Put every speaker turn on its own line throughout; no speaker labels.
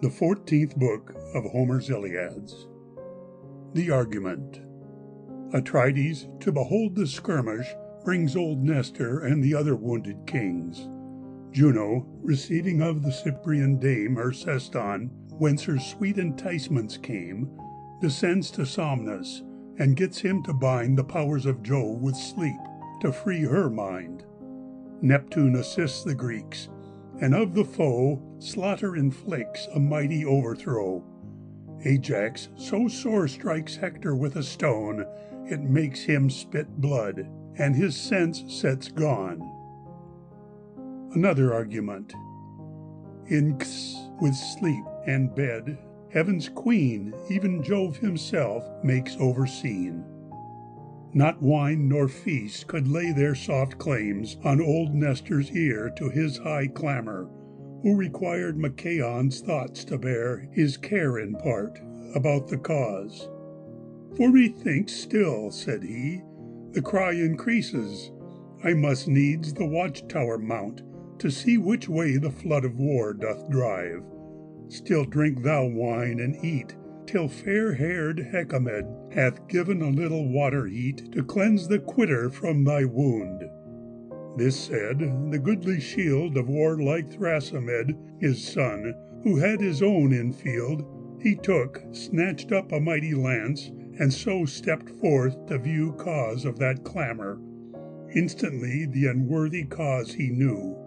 The 14th book of Homer's Iliads. The argument. Atrides, to behold the skirmish, brings old Nestor and the other wounded kings. Juno, receiving of the Cyprian dame her ceston, whence her sweet enticements came, descends to Somnus, and gets him to bind the powers of Jove with sleep, to free her mind. Neptune assists the Greeks, and of the foe slaughter inflicts a mighty overthrow. Ajax so sore strikes Hector with a stone, it makes him spit blood, and his sense sets gone. Another argument. Inks with sleep and bed, heaven's queen, even Jove himself, makes overseen. Not wine nor feast could lay their soft claims on old Nestor's ear to his high clamour, who required Achaeans' thoughts to bear his care in part about the cause. For methinks still, said he, the cry increases. I must needs the watchtower mount to see which way the flood of war doth drive. Still drink thou wine and eat, till fair-haired Hecamed hath given a little water heat to cleanse the quitter from thy wound. This said, the goodly shield of warlike Thrasymed, his son, who had his own in field, he took, snatched up a mighty lance, and so stepped forth to view cause of that clamour. Instantly the unworthy cause he knew,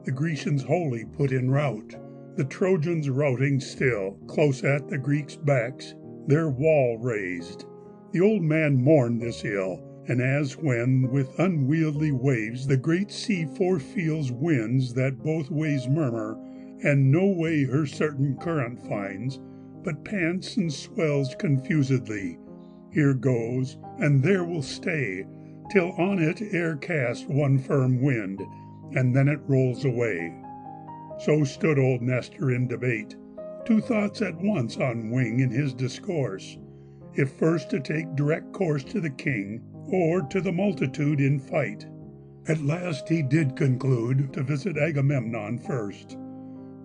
the Grecians wholly put in rout, the Trojans routing still, close at the Greeks' backs, their wall raised. The old man mourned this ill, and as when with unwieldy waves the great sea forefeels winds that both ways murmur, and no way her certain current finds, but pants and swells confusedly, here goes, and there will stay, till on it air cast one firm wind, and then it rolls away. So stood old Nestor in debate, two thoughts at once on wing in his discourse, if first to take direct course to the king, or to the multitude in fight. At last he did conclude to visit Agamemnon first.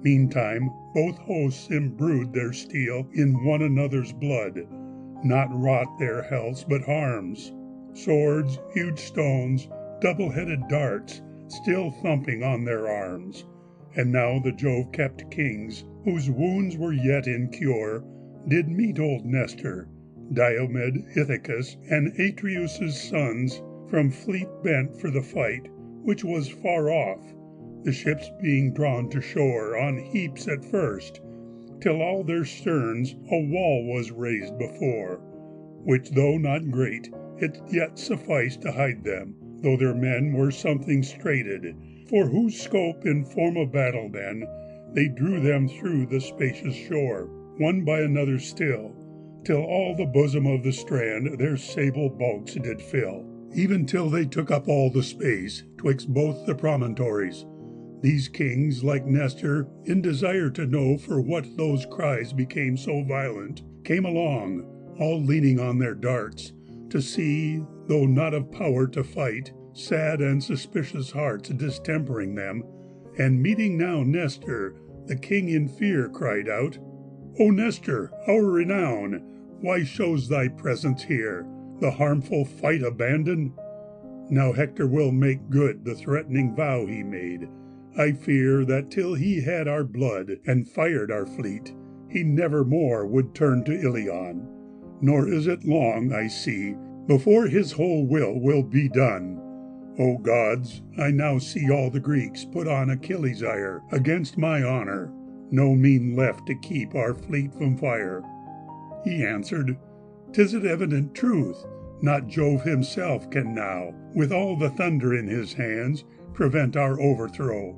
Meantime both hosts imbrued their steel in one another's blood, not wrought their healths but harms. Swords, huge stones, double-headed darts, still thumping on their arms. And now the Jove-kept kings, whose wounds were yet in cure, did meet old Nestor, Diomed, Ithacus, and Atreus' sons, from fleet bent for the fight, which was far off, the ships being drawn to shore on heaps at first, till all their sterns a wall was raised before, which though not great, it yet sufficed to hide them, though their men were something straitened, for whose scope in form of battle then, they drew them through the spacious shore, one by another still, till all the bosom of the strand their sable bulks did fill, even till they took up all the space twixt both the promontories. These kings, like Nestor, in desire to know for what those cries became so violent, came along, all leaning on their darts, to see, though not of power to fight, sad and suspicious hearts distempering them, and meeting now Nestor, the king in fear cried out, O Nestor, our renown, why shows thy presence here, the harmful fight abandon? Now Hector will make good the threatening vow he made. I fear that till he had our blood and fired our fleet, he never more would turn to Ilion. Nor is it long, I see, before his whole will be done. O gods, I now see all the Greeks put on Achilles' ire against my honour, no mean left to keep our fleet from fire. He answered, 'Tis an evident truth, not Jove himself can now, with all the thunder in his hands, prevent our overthrow.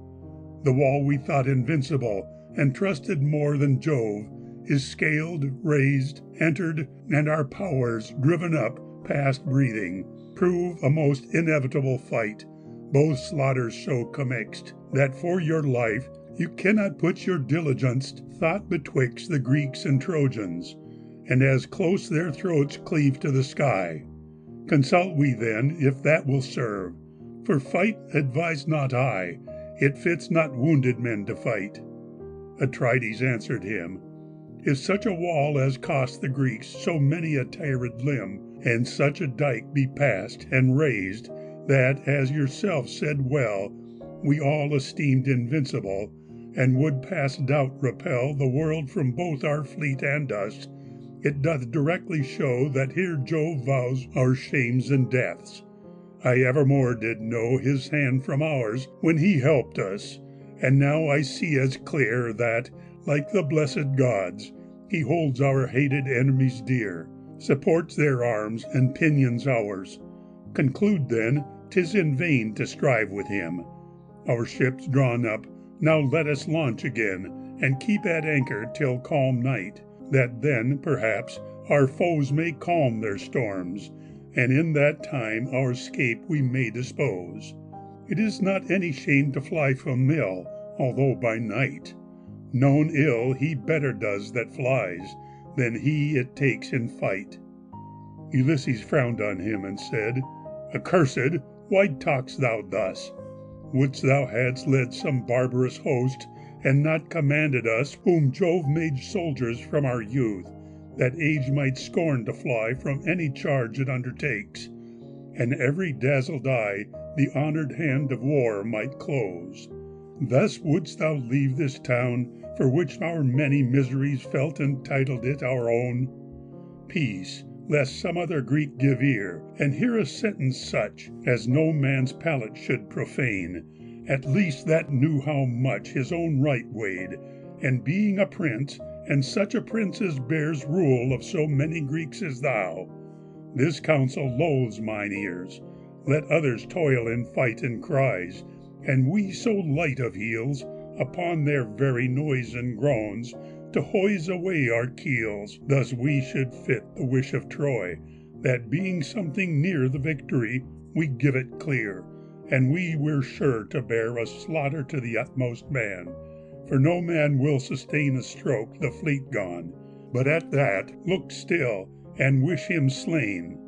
The wall we thought invincible, and trusted more than Jove, is scaled, raised, entered, and our powers, driven up, past breathing, prove a most inevitable fight, both slaughters so commixed, that for your life you cannot put your diligenced thought betwixt the Greeks and Trojans, and as close their throats cleave to the sky. Consult we then, if that will serve, for fight advise not I, it fits not wounded men to fight. Atrides answered him, If such a wall as cost the Greeks so many a tired limb, and such a dike be passed and raised, that, as yourself said well, we all esteemed invincible, and would past doubt repel the world from both our fleet and us, it doth directly show that here Jove vows our shames and deaths. I evermore did know his hand from ours when he helped us, and now I see as clear that, like the blessed gods, he holds our hated enemies dear, supports their arms and pinions ours. Conclude then, 'tis in vain to strive with him. Our ships drawn up, now let us launch again, and keep at anchor till calm night, that then, perhaps, our foes may calm their storms, and in that time our scape we may dispose. It is not any shame to fly from ill, although by night. Known ill he better does that flies, than he it takes in fight. Ulysses frowned on him and said, Accursed, why talk'st thou thus? Wouldst thou hadst led some barbarous host, and not commanded us, whom Jove made soldiers from our youth, that age might scorn to fly from any charge it undertakes, and every dazzled eye the honored hand of war might close. Thus wouldst thou leave this town, for which our many miseries felt entitled it our own? Peace, lest some other Greek give ear, and hear a sentence such as no man's palate should profane, at least that knew how much his own right weighed, and being a prince, and such a prince as bears rule of so many Greeks as thou. This counsel loathes mine ears. Let others toil in fight and cries, and we so light of heels, upon their very noise and groans, to hoise away our keels. Thus we should fit the wish of Troy, that being something near the victory, we give it clear, and we were sure to bear a slaughter to the utmost man. For no man will sustain a stroke the fleet gone, but at that look still, and wish him slain.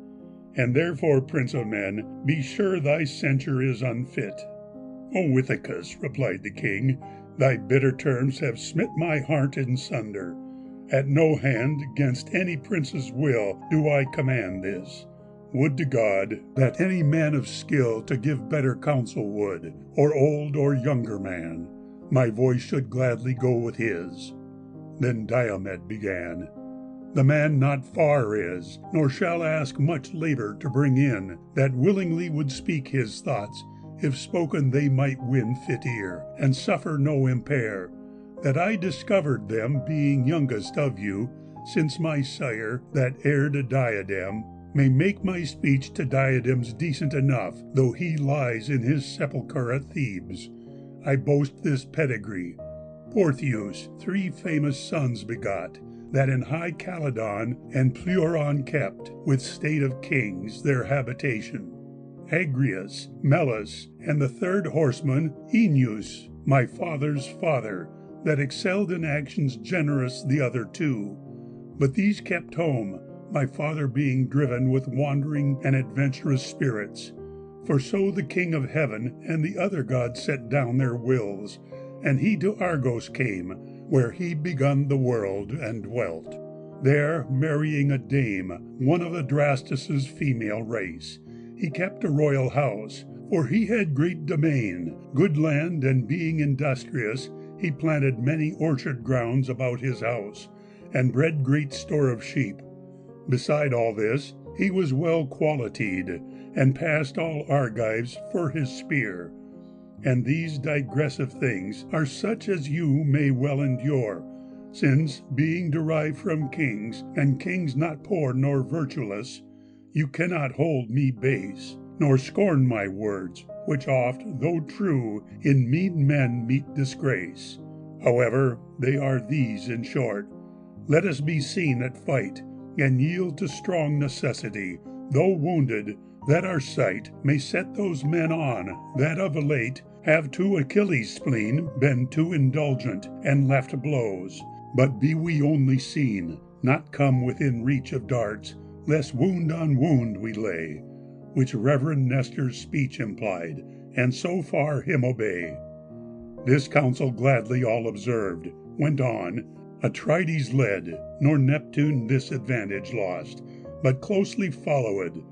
And therefore, prince of men, be sure thy censure is unfit. O Ithacus, replied the king, thy bitter terms have smit my heart in sunder. At no hand, 'gainst any prince's will, do I command this. Would to God that any man of skill to give better counsel would, or old or younger man, my voice should gladly go with his. Then Diomed began, The man not far is, nor shall ask much labor to bring in, that willingly would speak his thoughts, if spoken they might win fit ear, and suffer no impair, that I discovered them being youngest of you, since my sire, that heired a diadem, may make my speech to diadems decent enough, though he lies in his sepulchre at Thebes. I boast this pedigree. Portheus 3 famous sons begot, that in high Calydon and Pleuron kept, with state of kings, their habitation. Agrius, Melus, and the third horseman, Aeneas, my father's father, that excelled in actions generous the other two. But these kept home, my father being driven with wandering and adventurous spirits. For so the king of heaven and the other gods set down their wills, and he to Argos came, where he begun the world and dwelt. There, marrying a dame, one of Adrastus' female race, he kept a royal house, for he had great domain, good land, and being industrious, he planted many orchard grounds about his house, and bred great store of sheep. Beside all this, he was well qualitied, and passed all Argives for his spear. And these digressive things are such as you may well endure, since, being derived from kings, and kings not poor nor virtuous, you cannot hold me base, nor scorn my words, which oft, though true, in mean men meet disgrace. However, they are these in short. Let us be seen at fight, and yield to strong necessity, though wounded, that our sight may set those men on, that of late have to Achilles' spleen been too indulgent, and left blows. But be we only seen, not come within reach of darts, lest wound on wound we lay, which Reverend Nestor's speech implied, and so far him obey. This counsel gladly all observed, went on, Atrides led, nor Neptune this advantage lost, but closely followed,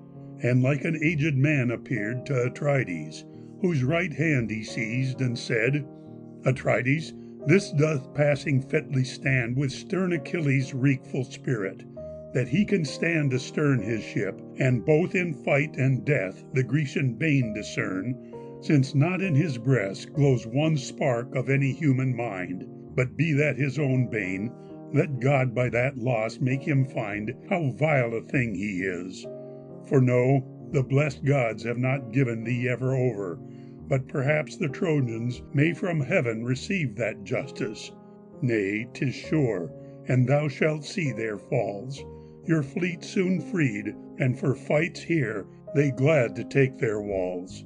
and like an aged man appeared to Atrides, whose right hand he seized, and said, Atrides, this doth passing fitly stand with stern Achilles' wreakful spirit, that he can stand astern his ship, and both in fight and death the Grecian bane discern, since not in his breast glows one spark of any human mind, but be that his own bane, let God by that loss make him find how vile a thing he is. For know, the blessed gods have not given thee ever over, but perhaps the Trojans may from heaven receive that justice. Nay, 'tis sure, and thou shalt see their falls, your fleet soon freed, and for fights here they glad to take their walls.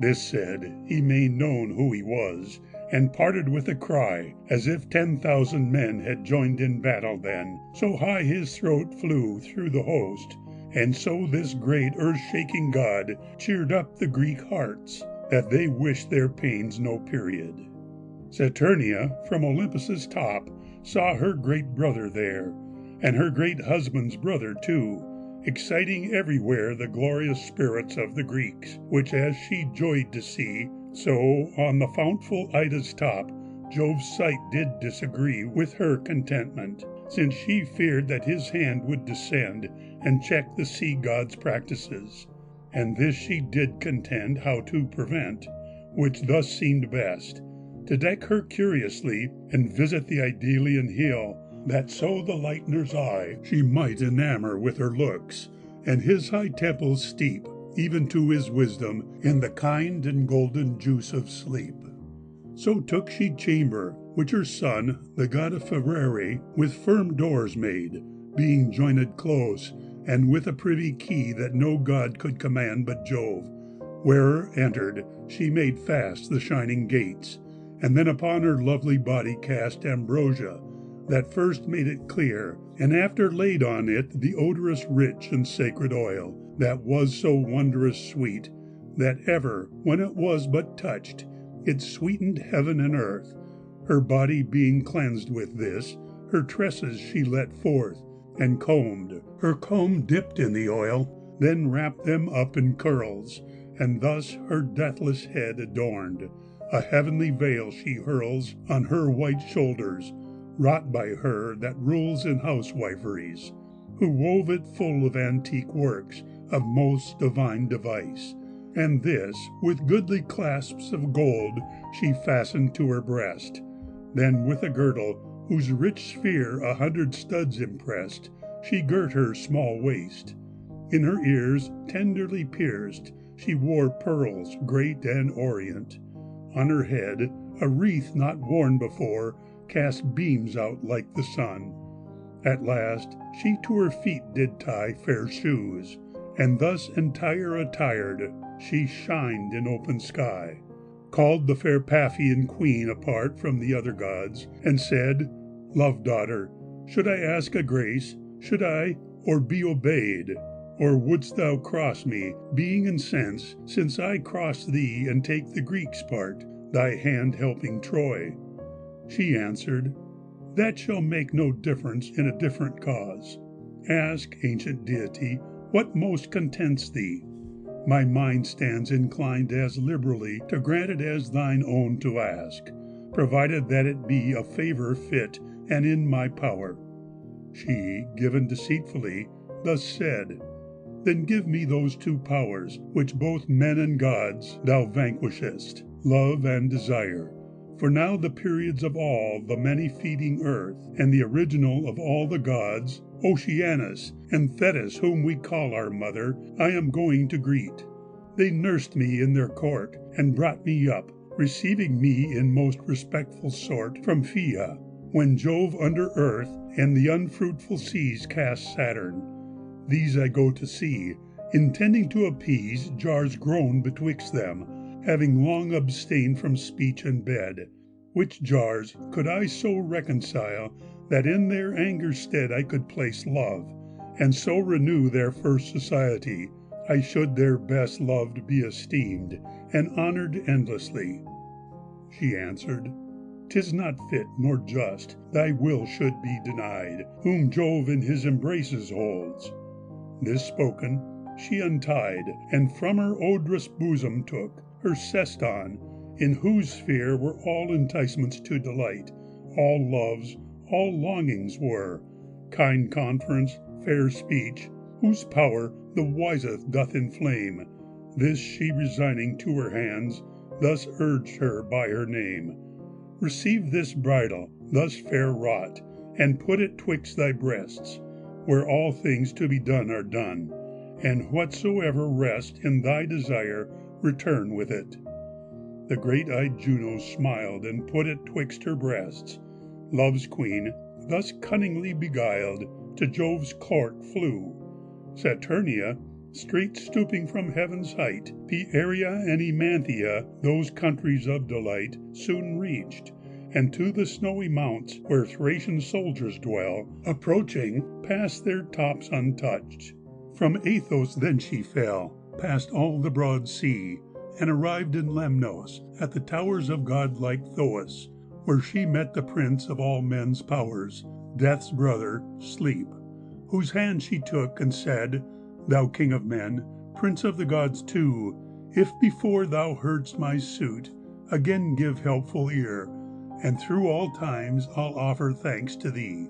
This said, he made known who he was, and parted with a cry, as if 10,000 men had joined in battle then, so high his throat flew through the host, and so this great earth-shaking god cheered up the Greek hearts, that they wished their pains no period. Saturnia from Olympus's top saw her great brother there, and her great husband's brother too, exciting everywhere the glorious spirits of the Greeks, which as she joyed to see, so on the fountful Ida's top Jove's sight did disagree with her contentment, since she feared that his hand would descend and check the sea god's practices. And this she did contend how to prevent, which thus seemed best, to deck her curiously and visit the Idalian hill, that so the lightener's eye she might enamour with her looks, and his high temples steep, even to his wisdom, in the kind and golden juice of sleep. So took she chamber, which her son, the god of Ferrari, with firm doors made, being joined close, and with a privy key that no god could command but Jove, where, entered, she made fast the shining gates, and then upon her lovely body cast ambrosia, that first made it clear, and after laid on it the odorous rich and sacred oil, that was so wondrous sweet, that ever, when it was but touched, it sweetened heaven and earth. Her body being cleansed with this, her tresses she let forth, and combed, her comb dipped in the oil, then wrapped them up in curls, and thus her deathless head adorned. A heavenly veil she hurls on her white shoulders, wrought by her that rules in housewiferys, who wove it full of antique works of most divine device, and this with goodly clasps of gold she fastened to her breast. Then with a girdle, whose rich sphere 100 studs impressed, she girt her small waist. In her ears, tenderly pierced, she wore pearls great and orient. On her head, a wreath not worn before cast beams out like the sun. At last she to her feet did tie fair shoes, and thus entire attired she shined in open sky, called the fair Paphian queen apart from the other gods, and said, Love daughter, should I ask a grace, should I, or be obeyed? Or wouldst thou cross me, being incensed, since I cross thee and take the Greeks' part, thy hand helping Troy? She answered, That shall make no difference in a different cause. Ask, ancient deity, what most contents thee? My mind stands inclined as liberally to grant it as thine own to ask, provided that it be a favour fit and in my power. She, given deceitfully, thus said, Then give me those 2 powers, which both men and gods thou vanquishest, love and desire. For now the periods of all the many-feeding earth, and the original of all the gods, Oceanus, and Thetis, whom we call our mother, I am going to greet. They nursed me in their court, and brought me up, receiving me in most respectful sort from Phthia, when Jove under earth and the unfruitful seas cast Saturn. These I go to see, intending to appease jars grown betwixt them, having long abstained from speech and bed, which jars could I so reconcile that in their anger's stead I could place love, and so renew their first society, I should their best loved be esteemed, and honoured endlessly. She answered, 'tis not fit nor just thy will should be denied, whom Jove in his embraces holds. This spoken, she untied, and from her odorous bosom took her ceston, in whose sphere were all enticements to delight, all loves, all longings were, kind conference, fair speech, whose power the wisest doth inflame. This she resigning to her hands, thus urged her by her name. Receive this bridle, thus fair wrought, and put it twixt thy breasts, where all things to be done are done, and whatsoever rest in thy desire, return with it. The great-eyed Juno smiled, and put it twixt her breasts. Love's queen, thus cunningly beguiled, to Jove's court flew. Saturnia, straight stooping from heaven's height, Pieria and Emanthea, those countries of delight, soon reached, and to the snowy mounts where Thracian soldiers dwell, approaching, passed their tops untouched. From Athos then she fell, past all the broad sea, and arrived in Lemnos, at the towers of godlike Thoas, where she met the prince of all men's powers, Death's brother, Sleep, whose hand she took and said, Thou king of men, prince of the gods too, if before thou heardst my suit, again give helpful ear, and through all times I'll offer thanks to thee.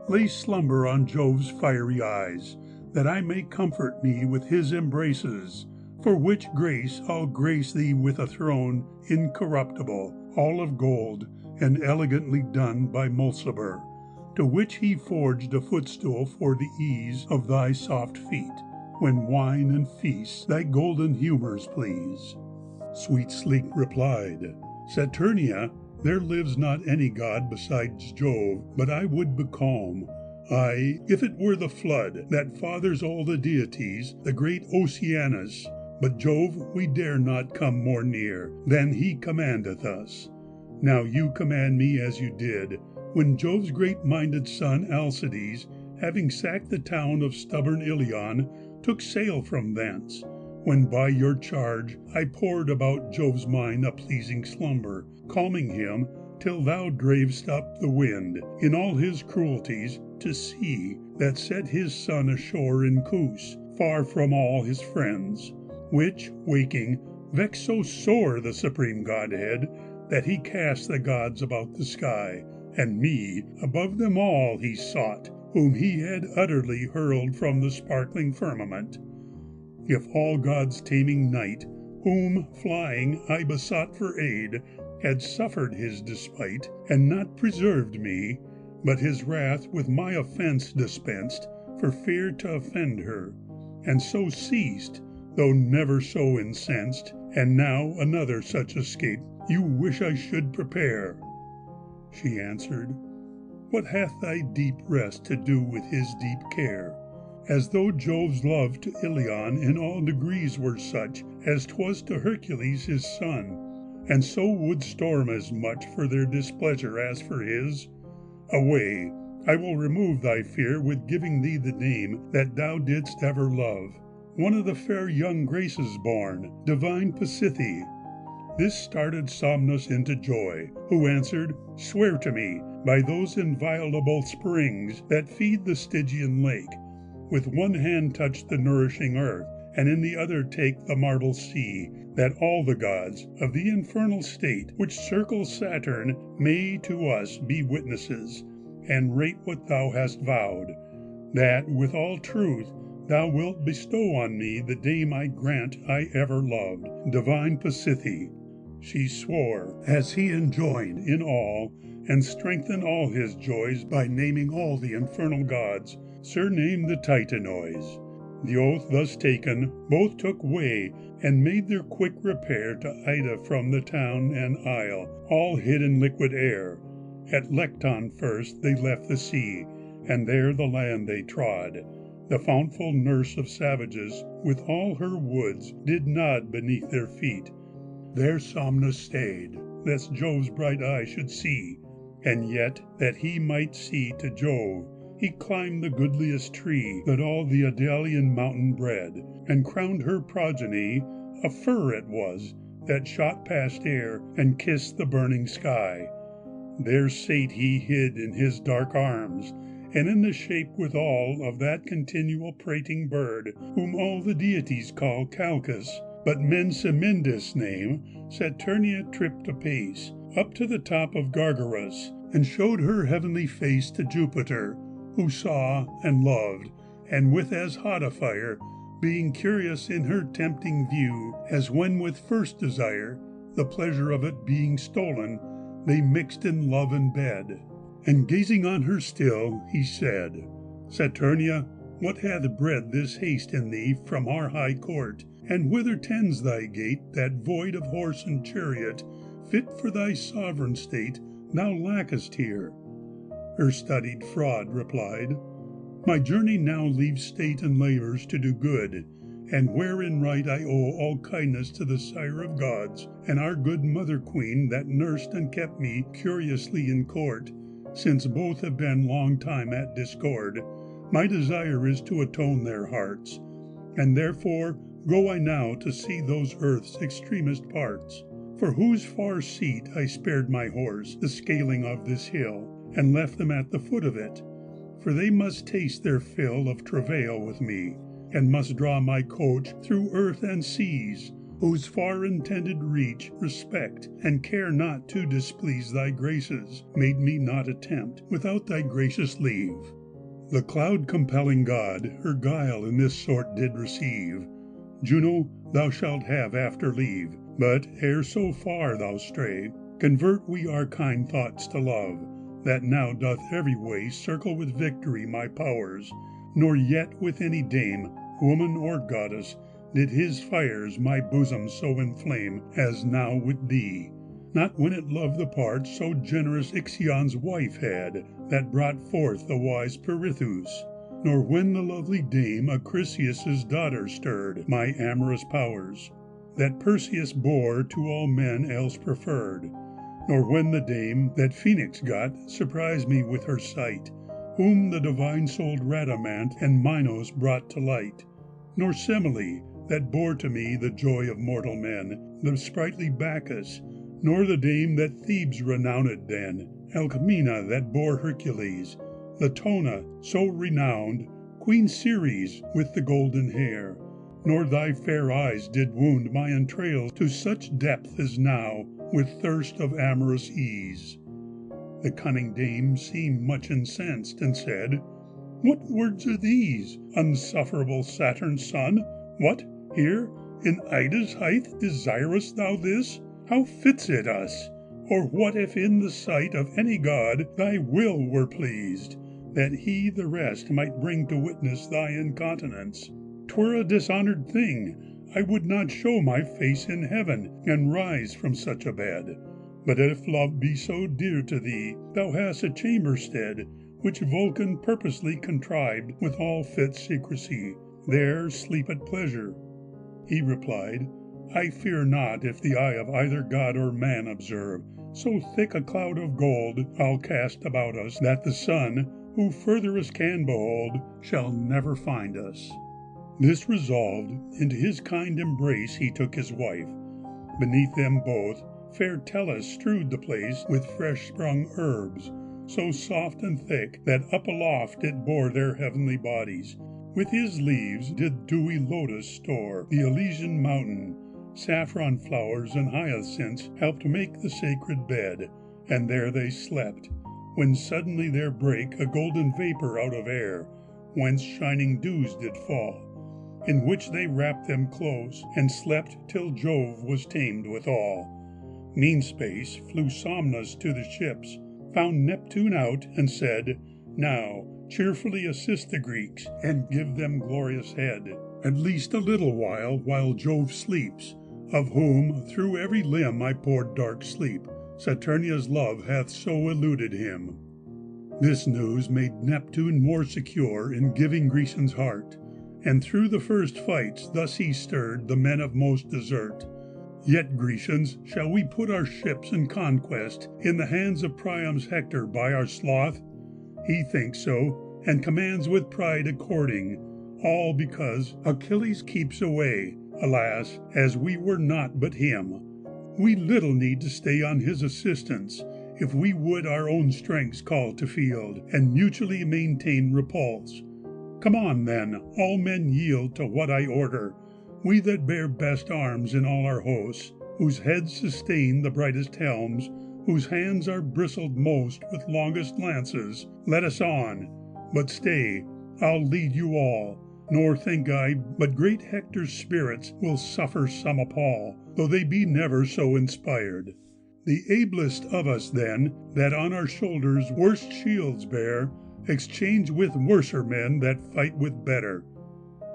Lay slumber on Jove's fiery eyes, that I may comfort me with his embraces, for which grace I'll grace thee with a throne incorruptible, all of gold, and elegantly done by Mulciber, to which he forged a footstool for the ease of thy soft feet, when wine and feasts thy golden humours please. Sweet Sleep replied, Saturnia, there lives not any god besides Jove, but I would becalm. Aye, if it were the flood that fathers all the deities, the great Oceanus, but Jove we dare not come more near than he commandeth us. Now you command me as you did, when Jove's great-minded son Alcides, having sacked the town of stubborn Ilion, took sail from thence, when by your charge I poured about Jove's mind a pleasing slumber, calming him till thou dravest up the wind, in all his cruelties, to sea, that set his son ashore in Coos, far from all his friends, which, waking, vexed so sore the supreme Godhead, that he cast the gods about the sky, and me above them all he sought, whom he had utterly hurled from the sparkling firmament. If all gods taming night, whom flying I besought for aid, had suffered his despite, and not preserved me, but his wrath with my offence dispensed, for fear to offend her, and so ceased, though never so incensed, and now another such escape you wish I should prepare. She answered, What hath thy deep rest to do with his deep care? As though Jove's love to Ilion in all degrees were such as 'twas to Hercules his son, and so would storm as much for their displeasure as for his. Away, I will remove thy fear with giving thee the name that thou didst ever love, one of the fair young Graces born, divine Pasithae. This started Somnus into joy, who answered, Swear to me, by those inviolable springs that feed the Stygian lake, with one hand touch the nourishing earth, and in the other take the marble sea, that all the gods of the infernal state which circle Saturn may to us be witnesses, and rate what thou hast vowed, that with all truth thou wilt bestow on me the dame I grant I ever loved, divine Pasithae. She swore, as he enjoined in all, and strengthened all his joys by naming all the infernal gods, surnamed the Titanois. The oath thus taken, both took way, and made their quick repair to Ida from the town and isle, all hid in liquid air. At Lecton first they left the sea, and there the land they trod. The fountful nurse of savages, with all her woods, did nod beneath their feet. There Somnus stayed, lest Jove's bright eye should see, and yet, that he might see to Jove, he climbed the goodliest tree that all the Idalian mountain bred, and crowned her progeny. A fir it was, that shot past air, and kissed the burning sky. There sate he hid in his dark arms, and in the shape withal of that continual prating bird, whom all the deities call Calchas, but men Semindis name, Saturnia tripped apace, up to the top of Gargarus, and showed her heavenly face to Jupiter, who saw and loved, and with as hot a fire, being curious in her tempting view, as when with first desire, the pleasure of it being stolen, they mixed in love and bed. And gazing on her still, he said, Saturnia, what hath bred this haste in thee from our high court, and whither tends thy gait, that void of horse and chariot, fit for thy sovereign state, thou lackest here? Her studied fraud replied, My journey now leaves state and labours to do good, and wherein right I owe all kindness to the sire of gods, and our good mother queen that nursed and kept me curiously in court, since both have been long time at discord. My desire is to atone their hearts, and therefore go I now to see those earth's extremest parts, for whose far seat I spared my horse the scaling of this hill, and left them at the foot of it, for they must taste their fill of travail with me, and must draw my coach through earth and seas, whose far intended reach respect, and care not to displease thy graces, made me not attempt without thy gracious leave. The cloud-compelling god her guile in this sort did receive, Juno, thou shalt have after leave, but ere so far thou stray, convert we our kind thoughts to love, that now doth every way circle with victory my powers, nor yet with any dame, woman or goddess, did his fires my bosom so inflame as now with thee, not when it loved the part so generous Ixion's wife had, that brought forth the wise Pirithous, nor when the lovely dame Acrisius' daughter stirred my amorous powers, that Perseus bore to all men else preferred, nor when the dame that Phoenix got surprised me with her sight, whom the divine-souled Rhadamant and Minos brought to light, nor Semele, that bore to me the joy of mortal men, the sprightly Bacchus, nor the dame that Thebes renowned then, Alcmena that bore Hercules, Latona, so renowned, Queen Ceres with the golden hair, nor thy fair eyes did wound my entrails to such depth as now, with thirst of amorous ease. The cunning dame seemed much incensed, and said, What words are these, unsufferable Saturn's son? What, here, in Ida's height, desirest thou this? How fits it us? Or what if in the sight of any god thy will were pleased, that he the rest might bring to witness thy incontinence? 'Twere a dishonored thing. I would not show my face in heaven, and rise from such a bed. But if love be so dear to thee, thou hast a chamber stead, which Vulcan purposely contrived with all fit secrecy. There sleep at pleasure. He replied, I fear not if the eye of either god or man observe, so thick a cloud of gold I'll cast about us, that the sun, who furtherest can behold, shall never find us. This resolved, into his kind embrace he took his wife. Beneath them both, fair Tellus strewed the place with fresh-sprung herbs, so soft and thick that up aloft it bore their heavenly bodies. With his leaves did dewy Lotus store the Elysian mountain. Saffron flowers and hyacinths helped make the sacred bed, and there they slept, when suddenly there brake a golden vapor out of air, whence shining dews did fall, in which they wrapped them close, and slept till Jove was tamed withal. Mean space flew Somnus to the ships, found Neptune out, and said, Now cheerfully assist the Greeks, and give them glorious head, at least a little while Jove sleeps, of whom through every limb I poured dark sleep. Saturnia's love hath so eluded him. This news made Neptune more secure in giving Grecians heart, and through the first fights thus he stirred the men of most desert. Yet, Grecians, shall we put our ships and conquest in the hands of Priam's Hector by our sloth? He thinks so, and commands with pride according, all because Achilles keeps away, alas, as we were not but him. We little need to stay on his assistance, if we would our own strengths call to field, and mutually maintain repulse. Come on, then, all men yield to what I order, we that bear best arms in all our hosts, whose heads sustain the brightest helms, whose hands are bristled most with longest lances, let us on. But stay, I'll lead you all, nor think I but great Hector's spirits will suffer some appall, though they be never so inspired. The ablest of us, then, that on our shoulders worst shields bear, exchange with worser men that fight with better.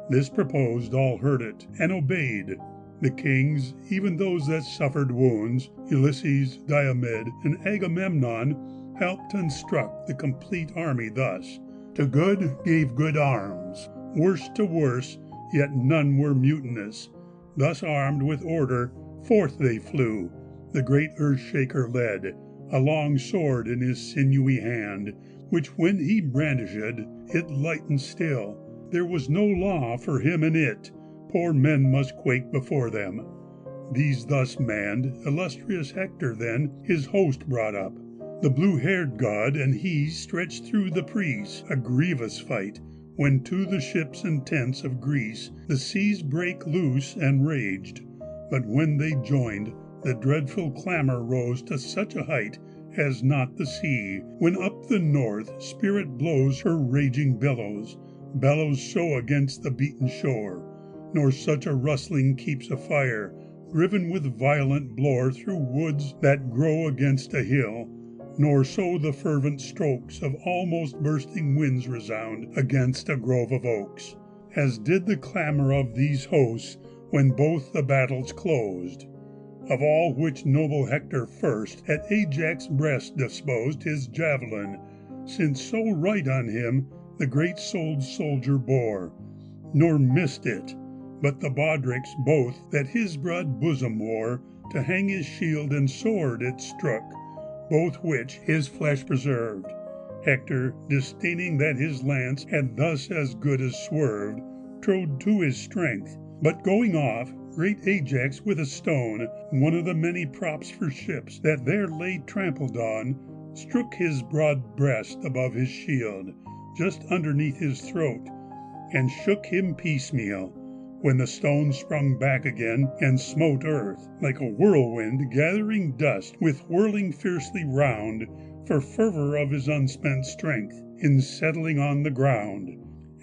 This proposed, all heard it, and obeyed. The kings, even those that suffered wounds, Ulysses, Diomed, and Agamemnon, helped and struck the complete army thus. To good gave good arms, worse to worse, yet none were mutinous. Thus armed with order, forth they flew. The great earth-shaker led, a long sword in his sinewy hand, which when he brandished, it lightened still. There was no law for him in it, poor men must quake before them. These thus manned, illustrious Hector then his host brought up. The blue-haired god and he stretched through the prease, a grievous fight, when to the ships and tents of Greece the seas brake loose and raged. But when they joined, the dreadful clamor rose to such a height as not the sea, when up the north spirit blows her raging billows so against the beaten shore, nor such a rustling keeps a fire, driven with violent blore through woods that grow against a hill, nor so the fervent strokes of almost bursting winds resound against a grove of oaks, as did the clamor of these hosts when both the battles closed. Of all which noble Hector first at Ajax' breast disposed his javelin, since so right on him the great-souled soldier bore, nor missed it, but the baldricks both that his broad bosom wore, to hang his shield and sword it struck, both which his flesh preserved. Hector, disdaining that his lance had thus as good as swerved, trode to his strength, but going off, great Ajax with a stone, one of the many props for ships that there lay trampled on, strook his broad breast above his shield, just underneath his throat, and shook him piecemeal, when the stone sprung back again and smote earth, like a whirlwind gathering dust with whirling fiercely round, for fervor of his unspent strength, in settling on the ground.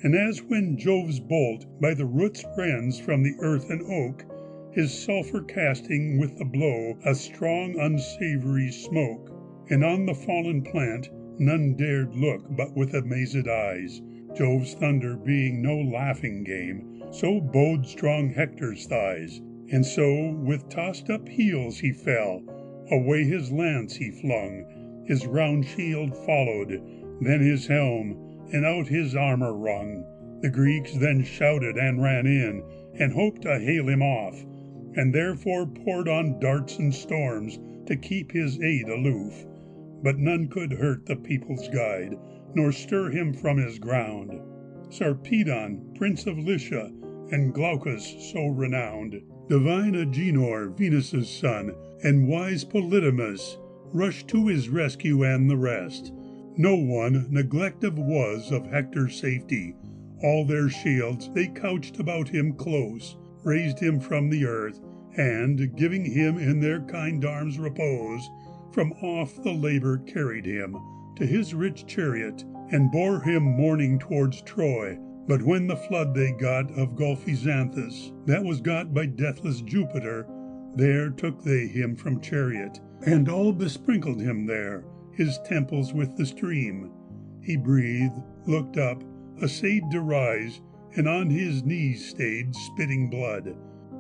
And as when Jove's bolt by the roots rends from the earth an oak, his sulphur casting with the blow a strong unsavory smoke, and on the fallen plant none dared look but with amazed eyes, Jove's thunder being no laughing game, so bode strong Hector's thighs, and so with tossed up heels he fell, away his lance he flung, his round shield followed, then his helm, and out his armor rung. The Greeks then shouted and ran in, and hoped to hale him off, and therefore poured on darts and storms to keep his aid aloof. But none could hurt the people's guide, nor stir him from his ground. Sarpedon, prince of Lycia, and Glaucus so renowned, divine Agenor, Venus' son, and wise Polydamas, rushed to his rescue and the rest. No one neglective was of Hector's safety. All their shields they couched about him close, raised him from the earth, and, giving him in their kind arms repose, from off the labor carried him to his rich chariot, and bore him mourning towards Troy. But when the flood they got of gulfy Xanthus, that was got by deathless Jupiter, there took they him from chariot, and all besprinkled him there, his temples with the stream. He breathed, looked up, essayed to rise, and on his knees stayed, spitting blood.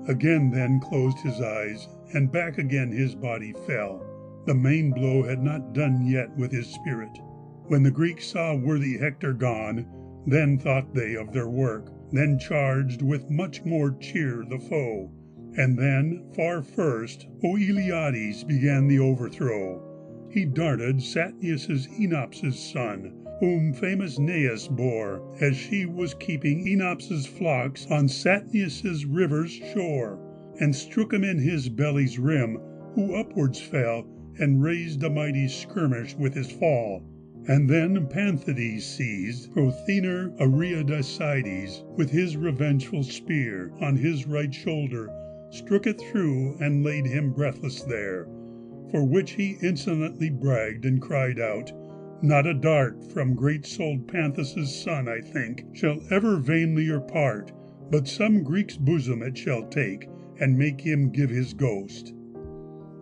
Again then closed his eyes, and back again his body fell. The main blow had not done yet with his spirit. When the Greeks saw worthy Hector gone, then thought they of their work, then charged with much more cheer the foe. And then, far first, Oiliades began the overthrow. He darted Satnius' Enop's son, whom famous Neus bore, as she was keeping Enop's flocks on Satnius' river's shore, and strook him in his belly's rim, who upwards fell, and raised a mighty skirmish with his fall. And then Panthides seized Prothenor Ariadacides with his revengeful spear on his right shoulder, strook it through, and laid him breathless there, for which he insolently bragged and cried out, "Not a dart from great-souled Panthus' son, I think, shall ever vainlier part, but some Greek's bosom it shall take, and make him give his ghost."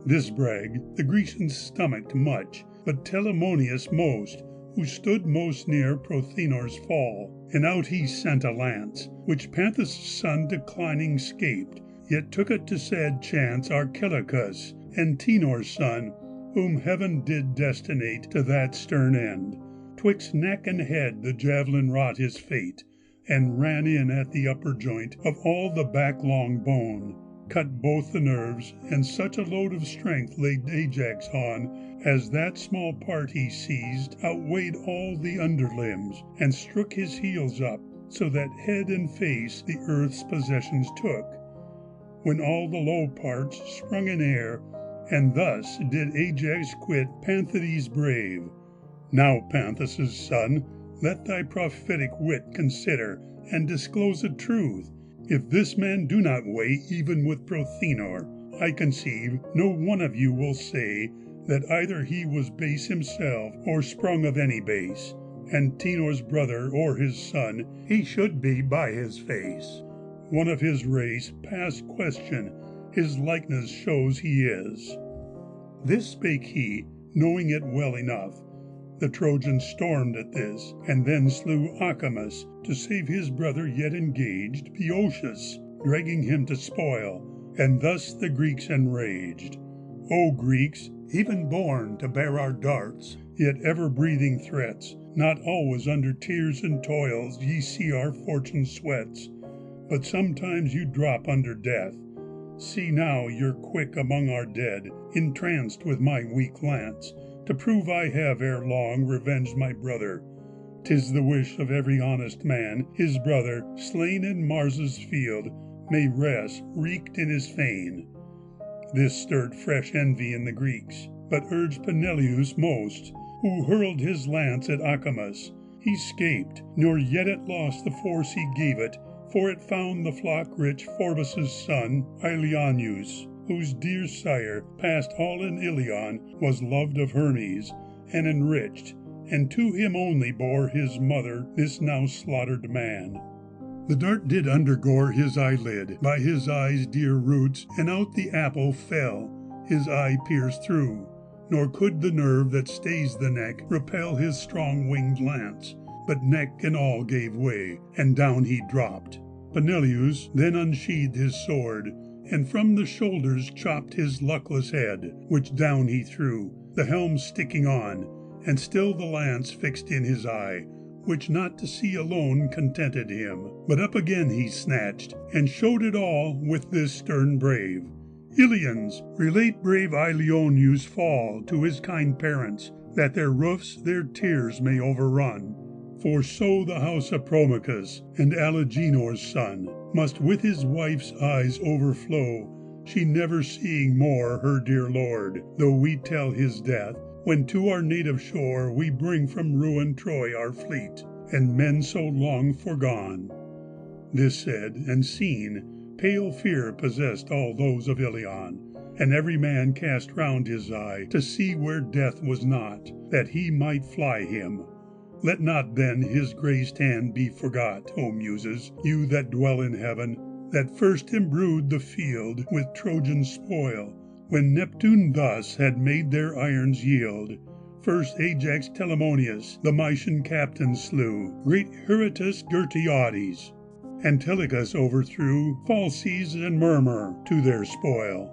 This brag the Grecians stomached much, but Telamonius most, who stood most near Prothenor's fall, and out he sent a lance, which Panthus' son declining scaped, yet took it to sad chance Archelicus, Antenor's son, whom heaven did destinate to that stern end. Twixt neck and head the javelin wrought his fate, and ran in at the upper joint of all the back long bone, cut both the nerves, and such a load of strength laid Ajax on, as that small part he seized outweighed all the underlimbs, and strook his heels up, so that head and face the earth's possessions took, when all the low parts sprung in air, and thus did Ajax quit Panthides brave. Now, Panthus' son, let thy prophetic wit consider, and disclose a truth. If this man do not weigh even with Prothenor, I conceive no one of you will say that either he was base himself, or sprung of any base, Antenor's brother or his son, he should be by his face. One of his race, past question, his likeness shows he is. This spake he, knowing it well enough. The Trojans stormed at this, and then slew Achaeans, to save his brother yet engaged, Boeotius, dragging him to spoil, and thus the Greeks enraged. O Greeks, even born to bear our darts, yet ever breathing threats, not always under tears and toils ye see our fortune sweats, but sometimes you drop under death. See now you're quick among our dead, entranced with my weak lance, to prove I have ere long revenged my brother. 'Tis the wish of every honest man, his brother, slain in Mars' field, may rest wreaked in his fane. This stirred fresh envy in the Greeks, but urged Peneleus most, who hurled his lance at Achaeans. He scaped, nor yet it lost the force he gave it, for it found the flock-rich Phorbas' son, Ilioneus, whose dear sire, past all in Ilion, was loved of Hermes, and enriched, and to him only bore his mother this now slaughtered man. The dart did undergore his eyelid, by his eye's dear roots, and out the apple fell, his eye pierced through, nor could the nerve that stays the neck repel his strong winged lance, but neck and all gave way, and down he dropped. Peneleus then unsheathed his sword, and from the shoulders chopped his luckless head, which down he threw, the helm sticking on, and still the lance fixed in his eye, which not to see alone contented him, but up again he snatched, and showed it all with this stern brave. Ilians, relate brave Ilioneus' fall to his kind parents, that their roofs their tears may overrun. For so the house of Promachus, and Aligenor's son, must with his wife's eyes overflow, she never seeing more her dear lord, though we tell his death, when to our native shore we bring from ruined Troy our fleet, and men so long forgone. This said and seen, pale fear possessed all those of Ilion, and every man cast round his eye to see where death was not, that he might fly him. Let not then his graced hand be forgot, O Muses, you that dwell in heaven, that first imbrued the field with Trojan spoil, when Neptune thus had made their irons yield. First Ajax Telamonius, the Mysian captain, slew great Eurytus Gyrtiades. Antilochus overthrew Phalces and Murmur to their spoil.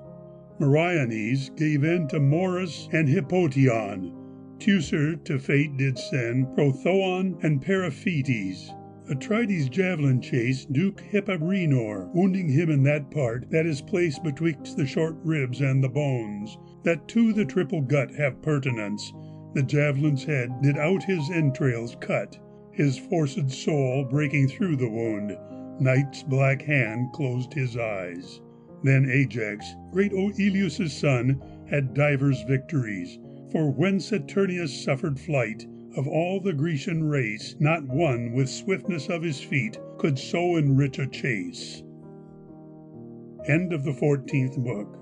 Meriones gave in to Morus and Hippotion. Teucer to fate did send Prothoon and Periphetes. Atrides' javelin chase Duke Hippabrenor, wounding him in that part that is placed betwixt the short ribs and the bones, that to the triple gut have pertinence. The javelin's head did out his entrails cut, his forced soul breaking through the wound. Night's black hand closed his eyes. Then Ajax, great Oileus' son, had divers victories, for when Saturnius suffered flight, of all the Grecian race, not one with swiftness of his feet could so enrich a chase. End of the 14th book.